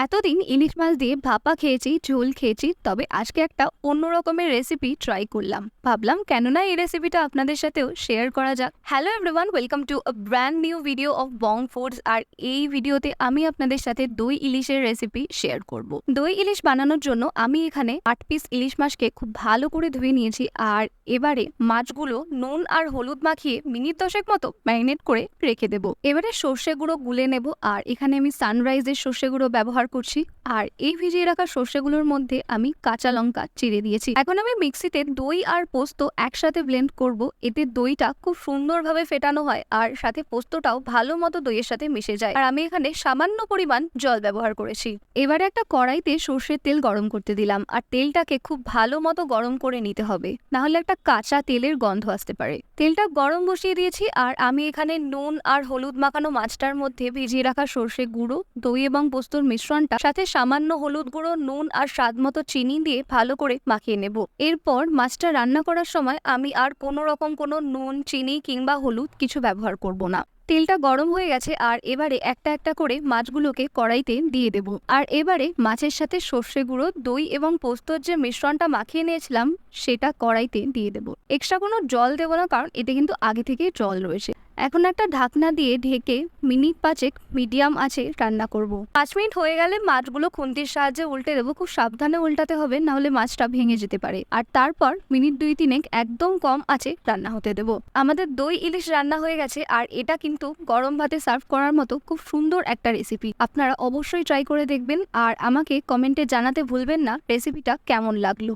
এতদিন ইলিশ মাছ দিয়ে ভাপা খেয়েছি, ঝোল খেয়েছি, তবে আজকে একটা অন্য রকমের রেসিপি ট্রাই করলাম। ভাবলাম কেননা এই রেসিপিটা আপনাদের সাথেও শেয়ার করা যাক। Hello everyone, welcome to a brand new video of Bong foods. আর এই ভিডিওতে আমি আপনাদের সাথে দই ইলিশের রেসিপি শেয়ার করব। দই ইলিশ বানানোর জন্য আমি এখানে 8 পিস ইলিশ মাছকে খুব ভালো করে ধুয়ে নিয়েছি। আর এবারে মাছগুলো নুন আর হলুদ মাখিয়ে মিনিট 10 মতো ম্যারিনেট করে রেখে দেবো। এবারে সর্ষে গুঁড়ো গুলে নেব, আর এখানে আমি সানরাইজের সর্ষে গুঁড়ো ব্যবহার করছি। আর এই ভিজিয়ে রাখা সর্ষেগুলোর মধ্যে আমি কাঁচা লঙ্কা চিড়ে দিয়েছি। এখন আমি মিক্সিতে দই আর পোস্ত একসাথে ব্লেন্ড করব। এতে দইটা খুব সুন্দরভাবে ফেটানো হয় আর সাথে পোস্তটাও ভালো মতো দইয়ের সাথে মিশে যায়। আর আমি এখানে সামান্য পরিমাণ জল ব্যবহার করেছি। এবারে একটা কড়াইতে সর্ষের তেল গরম করতে দিলাম, আর তেলটাকে খুব ভালো মতো গরম করে নিতে হবে, না হলে একটা কাঁচা তেলের গন্ধ আসতে পারে। তেলটা গরম বসিয়ে দিয়েছি, আর আমি এখানে নুন আর হলুদ মাখানো মাছটার মধ্যে ভিজিয়ে রাখা সর্ষে গুঁড়ো, দই এবং পোস্তর মিশ্রণটা সাথে সামান্য হলুদ গুঁড়ো, নুন আর স্বাদ মতো চিনি দিয়ে ভালো করে মাখিয়ে নেব। এরপর মাছটা রান্না করার সময় আমি আর কোনো রকম কোনো নুন, চিনি কিংবা হলুদ কিছু ব্যবহার করব না। তেলটা গরম হয়ে গেছে, আর এবারে একটা একটা করে মাছগুলোকে কড়াইতে দিয়ে দেব। আর এবারে মাছের সাথে সর্ষে গুঁড়ো, দই এবং পোস্তর যে মিশ্রণটা মাখিয়ে নিয়েছিলাম সেটা কড়াইতে দিয়ে দেব। এক্সট্রা কোনো জল দেবো না, কারণ এতে কিন্তু আগে থেকেই জল রয়েছে। এখন একটা ঢাকনা দিয়ে ঢেকে মিনিট 5 মিডিয়াম আঁচে রান্না করব। 5 মিনিট হয়ে গেলে মাছগুলো খুন্তির সাহায্যে উল্টে দেবো। খুব সাবধানে উল্টাতে হবে, না হলে মাছটা ভেঙে যেতে পারে। আর তারপর মিনিট 2-3 একদম কম আঁচে রান্না হতে দেবো। আমাদের দই ইলিশ রান্না হয়ে গেছে, আর এটা কিন্তু গরম ভাতে সার্ভ করার মতো খুব সুন্দর একটা রেসিপি। আপনারা অবশ্যই ট্রাই করে দেখবেন, আর আমাকে কমেন্টে জানাতে ভুলবেন না রেসিপিটা কেমন লাগলো।